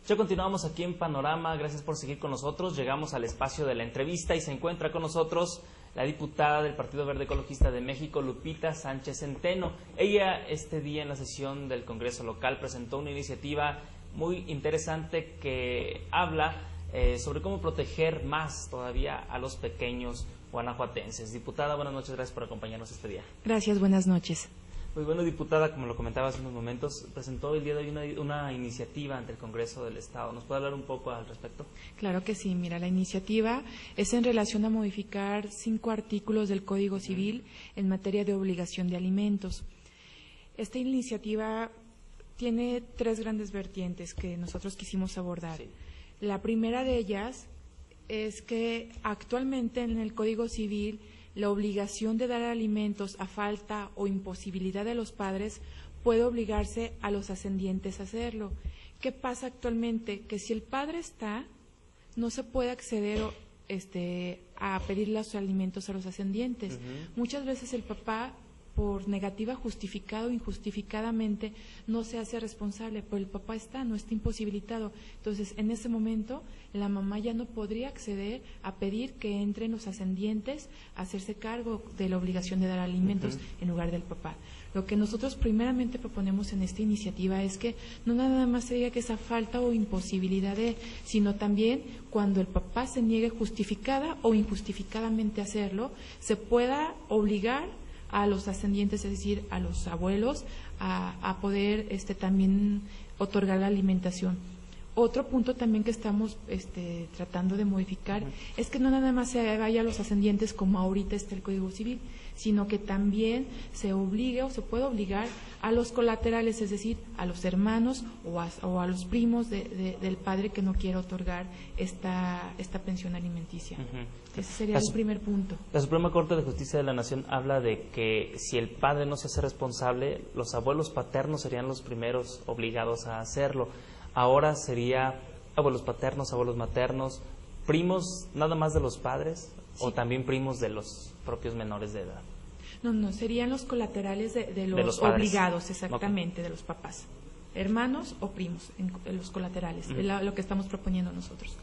Ya continuamos aquí en Panorama, gracias por seguir con nosotros. Llegamos al espacio de la entrevista y se encuentra con nosotros la diputada del Partido Verde Ecologista de México, Lupita Sánchez Centeno. Ella este día en la sesión del Congreso local presentó una iniciativa muy interesante que habla sobre cómo proteger más todavía a los pequeños guanajuatenses. Diputada, buenas noches, gracias por acompañarnos este día. Gracias, buenas noches. Muy bueno, diputada, como lo comentaba hace unos momentos, presentó el día de hoy una iniciativa ante el Congreso del Estado. ¿Nos puede hablar un poco al respecto? Claro que sí. Mira, la iniciativa es en relación a modificar 5 artículos del Código Civil en materia de obligación de alimentos. Esta iniciativa tiene 3 grandes vertientes que nosotros quisimos abordar. Sí. La primera de ellas es que actualmente en el Código Civil la obligación de dar alimentos a falta o imposibilidad de los padres puede obligarse a los ascendientes a hacerlo. ¿Qué pasa actualmente? Que si el padre está, no se puede acceder a pedir los alimentos a los ascendientes. Muchas veces el papá, por negativa justificada o injustificadamente, no se hace responsable, pero el papá no está imposibilitado. Entonces, en ese momento, la mamá ya no podría acceder a pedir que entren los ascendientes a hacerse cargo de la obligación de dar alimentos en lugar del papá. Lo que nosotros primeramente proponemos en esta iniciativa es que no nada más se diga que esa falta o imposibilidad sino también cuando el papá se niegue justificada o injustificadamente a hacerlo, se pueda obligar a los ascendientes, es decir, a los abuelos, a poder también otorgar la alimentación. Otro punto también que estamos tratando de modificar es que no nada más se vaya a los ascendientes como ahorita está el Código Civil, sino que también se obligue o se puede obligar a los colaterales, es decir, a los hermanos o a los primos del padre que no quiera otorgar esta pensión alimenticia. Ese sería el primer punto. La Suprema Corte de Justicia de la Nación habla de que si el padre no se hace responsable, los abuelos paternos serían los primeros obligados a hacerlo. Ahora sería abuelos paternos, abuelos maternos, primos nada más de los padres, sí, o también primos de los propios menores de edad. No, serían los colaterales de los obligados, exactamente, okay, de los papás, hermanos o primos, en los colaterales, es lo que estamos proponiendo nosotros.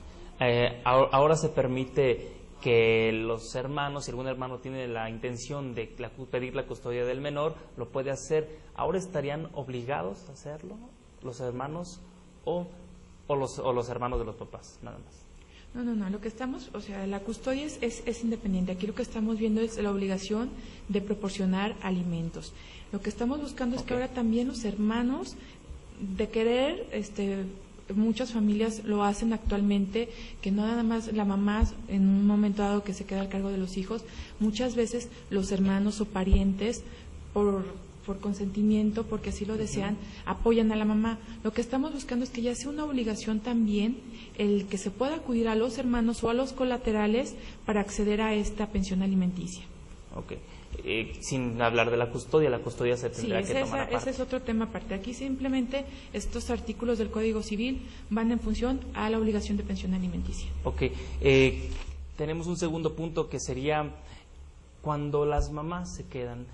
Ahora se permite que los hermanos, si algún hermano tiene la intención de pedir la custodia del menor, lo puede hacer. ¿Ahora estarían obligados a hacerlo los hermanos o los hermanos de los papás, nada más? No, lo que estamos, la custodia es independiente. Aquí lo que estamos viendo es la obligación de proporcionar alimentos. Lo que estamos buscando es que ahora también los hermanos, de querer, muchas familias lo hacen actualmente, que no nada más la mamá en un momento dado que se queda al cargo de los hijos, muchas veces los hermanos o parientes, por consentimiento, porque así lo desean, apoyan a la mamá. Lo que estamos buscando es que ya sea una obligación también el que se pueda acudir a los hermanos o a los colaterales para acceder a esta pensión alimenticia. Ok. Sin hablar de la custodia se tendrá que tomar aparte. Ese es otro tema aparte. Aquí simplemente estos artículos del Código Civil van en función a la obligación de pensión alimenticia. Ok. Tenemos un segundo punto que sería cuando las mamás se quedan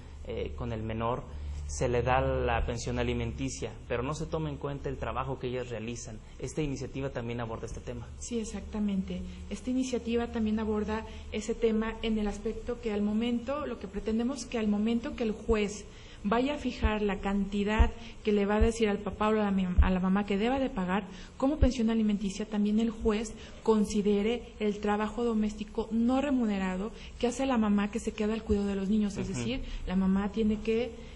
con el menor, se le da la pensión alimenticia, pero no se toma en cuenta el trabajo que ellas realizan. Esta iniciativa también aborda este tema. Sí, exactamente. Esta iniciativa también aborda ese tema en el aspecto que lo que pretendemos que al momento que el juez vaya a fijar la cantidad que le va a decir al papá o a la mamá que deba de pagar como pensión alimenticia, también el juez considere el trabajo doméstico no remunerado que hace la mamá que se queda al cuidado de los niños. Es decir, la mamá tiene que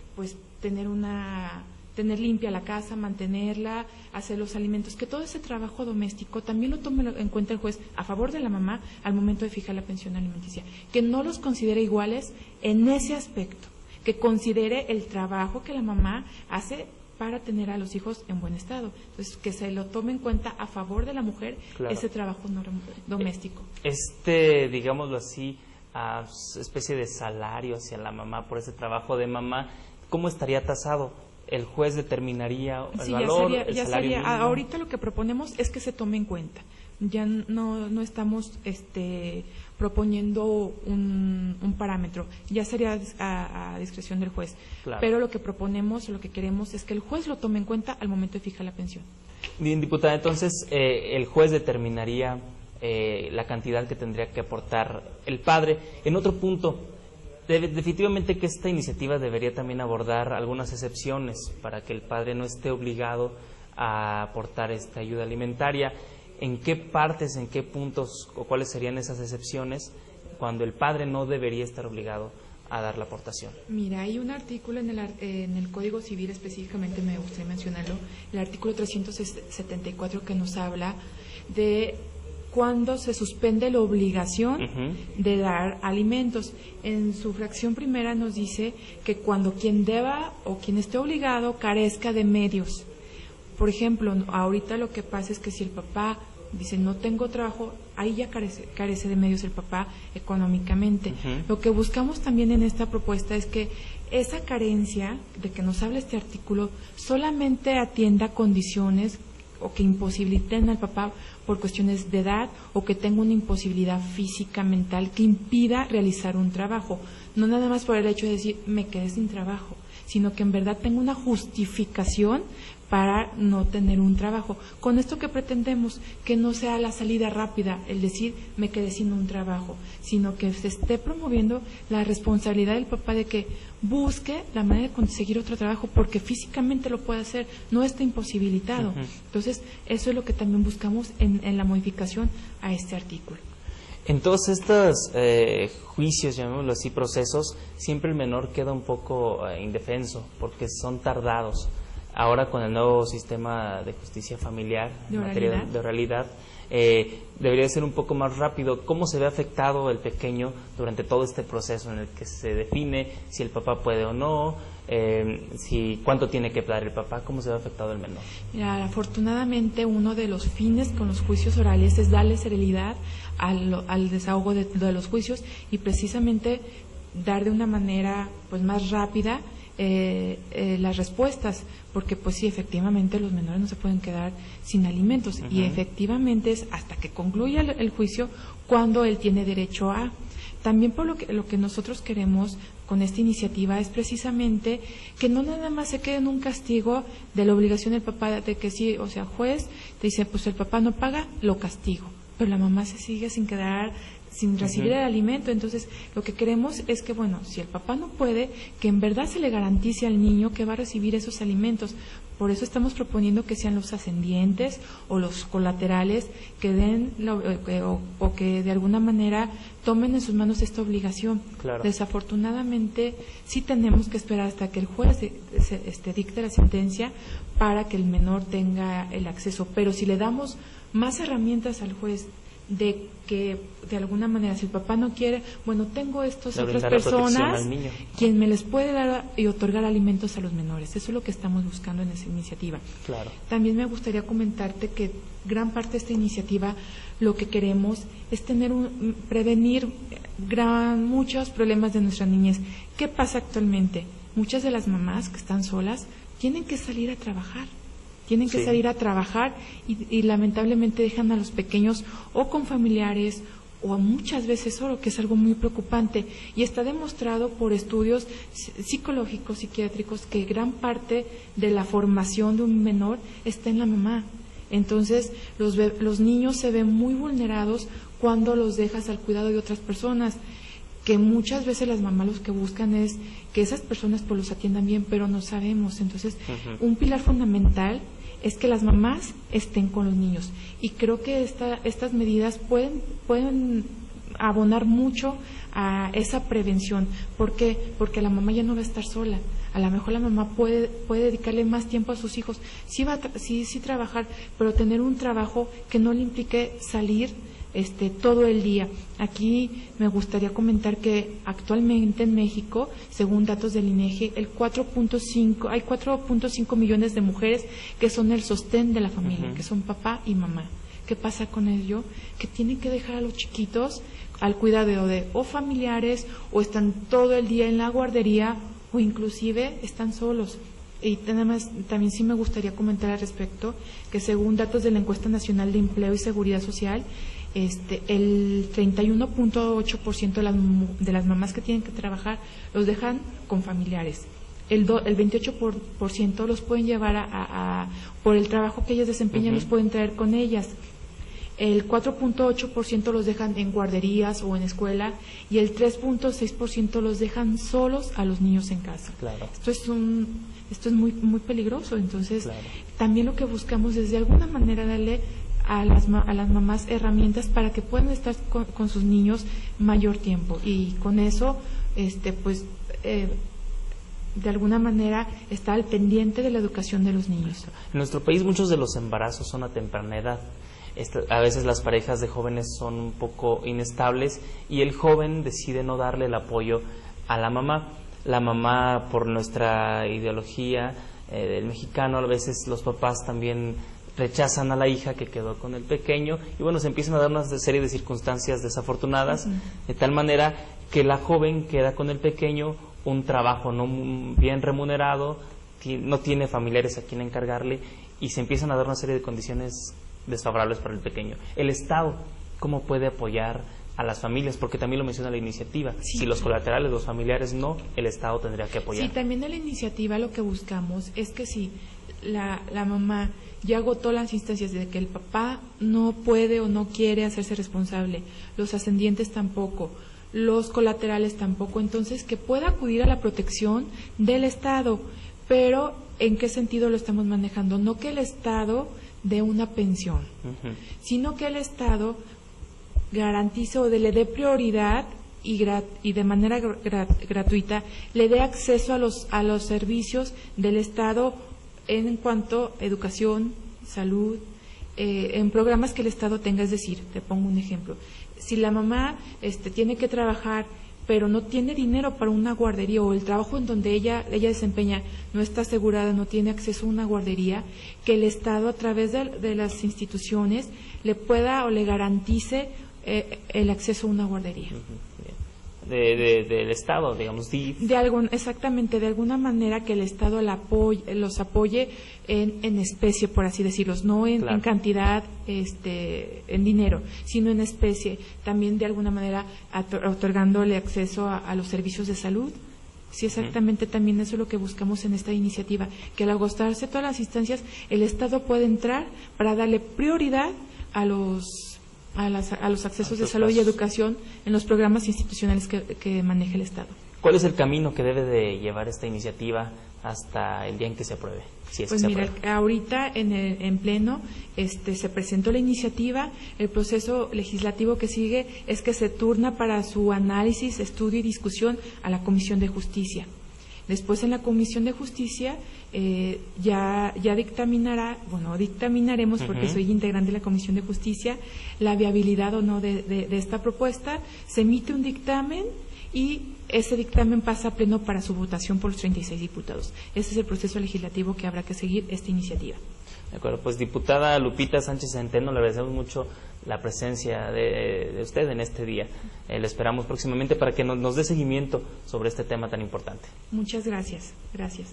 tener limpia la casa, mantenerla, hacer los alimentos, que todo ese trabajo doméstico también lo tome en cuenta el juez a favor de la mamá al momento de fijar la pensión alimenticia, que no los considere iguales en ese aspecto, que considere el trabajo que la mamá hace para tener a los hijos en buen estado. Entonces, que se lo tome en cuenta a favor de la mujer, claro, ese trabajo doméstico. Digámoslo así, especie de salario hacia la mamá por ese trabajo de mamá, ¿cómo estaría tasado? ¿El juez determinaría el valor, el salario mínimo? Ahorita lo que proponemos es que se tome en cuenta. Ya no estamos proponiendo un parámetro, ya sería a discreción del juez. Claro. Pero lo que proponemos, lo que queremos es que el juez lo tome en cuenta al momento de fijar la pensión. Bien, diputada, entonces el juez determinaría la cantidad que tendría que aportar el padre. En otro punto, definitivamente que esta iniciativa debería también abordar algunas excepciones para que el padre no esté obligado a aportar esta ayuda alimentaria. ¿En qué partes, en qué puntos o cuáles serían esas excepciones cuando el padre no debería estar obligado a dar la aportación? Mira, hay un artículo en el Código Civil, específicamente me gustaría mencionarlo, el artículo 374, que nos habla de cuando se suspende la obligación de dar alimentos. En su fracción primera nos dice que cuando quien deba o quien esté obligado carezca de medios. Por ejemplo, ahorita lo que pasa es que si el papá dice no tengo trabajo, ahí ya carece de medios el papá económicamente. Lo que buscamos también en esta propuesta es que esa carencia de que nos habla este artículo solamente atienda condiciones o que imposibiliten al papá por cuestiones de edad o que tenga una imposibilidad física, mental, que impida realizar un trabajo. No nada más por el hecho de decir me quedé sin trabajo, sino que en verdad tenga una justificación para no tener un trabajo. Con esto que pretendemos, que no sea la salida rápida, el decir me quedé sin un trabajo, sino que se esté promoviendo la responsabilidad del papá de que busque la manera de conseguir otro trabajo porque físicamente lo puede hacer, no está imposibilitado. Entonces, eso es lo que también buscamos en la modificación a este artículo. En todos estos juicios, llamémoslo así, procesos, siempre el menor queda un poco indefenso porque son tardados. Ahora con el nuevo sistema de justicia familiar en materia de oralidad, debería ser un poco más rápido. ¿Cómo se ve afectado el pequeño durante todo este proceso en el que se define si el papá puede o no, cuánto tiene que dar el papá? ¿Cómo se ve afectado el menor? Mira, afortunadamente uno de los fines con los juicios orales es darle celeridad al desahogo de los juicios y precisamente dar de una manera pues más rápida las respuestas, porque pues sí, efectivamente los menores no se pueden quedar sin alimentos y efectivamente es hasta que concluya el juicio cuando él tiene derecho a. También por lo que nosotros queremos con esta iniciativa es precisamente que no nada más se quede en un castigo de la obligación del papá de que sí, o sea, juez te dice pues el papá no paga, lo castigo, pero la mamá se sigue sin quedar sin recibir el alimento. Entonces lo que queremos es que, bueno, si el papá no puede, que en verdad se le garantice al niño que va a recibir esos alimentos. Por eso estamos proponiendo que sean los ascendientes o los colaterales que den o que de alguna manera tomen en sus manos esta obligación. Claro. Desafortunadamente sí tenemos que esperar hasta que el juez dicte la sentencia para que el menor tenga el acceso, pero si le damos más herramientas al juez de que de alguna manera si el papá no quiere, bueno, tengo estas otras personas quien me les puede dar y otorgar alimentos a los menores. Eso es lo que estamos buscando en esa iniciativa. Claro. También me gustaría comentarte que gran parte de esta iniciativa lo que queremos es prevenir muchos problemas de nuestra niñez. ¿Qué pasa actualmente? Muchas de las mamás que están solas tienen que salir a trabajar. Tienen que salir a trabajar y lamentablemente dejan a los pequeños o con familiares o muchas veces solo, que es algo muy preocupante. Y está demostrado por estudios psicológicos, psiquiátricos, que gran parte de la formación de un menor está en la mamá. Entonces, los niños se ven muy vulnerados cuando los dejas al cuidado de otras personas, que muchas veces las mamás los que buscan es que esas personas pues los atiendan bien, pero no sabemos. Entonces, un pilar fundamental es que las mamás estén con los niños. Y creo que estas medidas pueden abonar mucho a esa prevención. ¿Por qué? Porque la mamá ya no va a estar sola. A lo mejor la mamá puede dedicarle más tiempo a sus hijos. Sí trabajar, pero tener un trabajo que no le implique salir todo el día. Aquí me gustaría comentar que actualmente en México, según datos del INEGI, hay 4.5 millones de mujeres que son el sostén de la familia, que son papá y mamá. ¿Qué pasa con ello? Que tienen que dejar a los chiquitos al cuidado de o familiares, o están todo el día en la guardería, o inclusive están solos. Y además, también sí me gustaría comentar al respecto que según datos de la Encuesta Nacional de Empleo y Seguridad Social, el 31.8% de las mamás que tienen que trabajar los dejan con familiares. el 28% los pueden llevar por el trabajo que ellas desempeñan, los pueden traer con ellas. El 4.8% los dejan en guarderías o en escuela y el 3.6% los dejan solos a los niños en casa. Claro. Esto es muy, muy peligroso. Entonces, claro, también lo que buscamos es de alguna manera darle a las mamás herramientas para que puedan estar con sus niños mayor tiempo, y con eso de alguna manera está al pendiente de la educación de los niños. En nuestro país muchos de los embarazos son a temprana edad. A veces las parejas de jóvenes son un poco inestables y el joven decide no darle el apoyo a la mamá. La mamá, por nuestra ideología del mexicano, a veces los papás también rechazan a la hija que quedó con el pequeño, y bueno, se empiezan a dar una serie de circunstancias desafortunadas, de tal manera que la joven queda con el pequeño, un trabajo no bien remunerado, no tiene familiares a quien encargarle, y se empiezan a dar una serie de condiciones desfavorables para el pequeño. El Estado, ¿cómo puede apoyar a las familias? Porque también lo menciona la iniciativa. Sí. Si los colaterales, los familiares no, el Estado tendría que apoyar. Sí, también en la iniciativa lo que buscamos es que si la mamá ya agotó las instancias de que el papá no puede o no quiere hacerse responsable, los ascendientes tampoco, los colaterales tampoco, entonces que pueda acudir a la protección del Estado. Pero ¿en qué sentido lo estamos manejando? No que el Estado dé una pensión, sino que el Estado garantice o le dé prioridad y de manera gratuita le dé acceso a los servicios del Estado en cuanto a educación, salud, en programas que el Estado tenga. Es decir, te pongo un ejemplo: si la mamá tiene que trabajar pero no tiene dinero para una guardería, o el trabajo en donde ella desempeña no está asegurada, no tiene acceso a una guardería, que el Estado a través de las instituciones le pueda o le garantice el acceso a una guardería. Del Estado, digamos. Exactamente, de alguna manera que el Estado los apoye en especie, por así decirlo, no en cantidad, en dinero, sino en especie, también de alguna manera otorgándole acceso a los servicios de salud. Sí, exactamente, también eso es lo que buscamos en esta iniciativa, que al agotarse todas las instancias, el Estado puede entrar para darle prioridad a los accesos de salud y educación en los programas institucionales que maneja el Estado. ¿Cuál es el camino que debe de llevar esta iniciativa hasta el día en que se apruebe? Ahorita en pleno se presentó la iniciativa. El proceso legislativo que sigue es que se turna para su análisis, estudio y discusión a la Comisión de Justicia. Después, en la Comisión de Justicia ya dictaminaremos, porque soy integrante de la Comisión de Justicia, la viabilidad o no de esta propuesta. Se emite un dictamen y ese dictamen pasa a pleno para su votación por los 36 diputados. Ese es el proceso legislativo que habrá que seguir esta iniciativa. De acuerdo, pues diputada Lupita Sánchez Centeno, le agradecemos mucho la presencia de usted en este día. Le esperamos próximamente para que nos dé seguimiento sobre este tema tan importante. Muchas gracias. Gracias.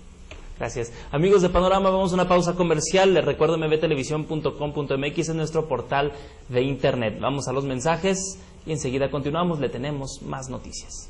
Amigos de Panorama, vamos a una pausa comercial. Les recuerdo mbtelevisión.com.mx es nuestro portal de internet. Vamos a los mensajes y enseguida continuamos. Le tenemos más noticias.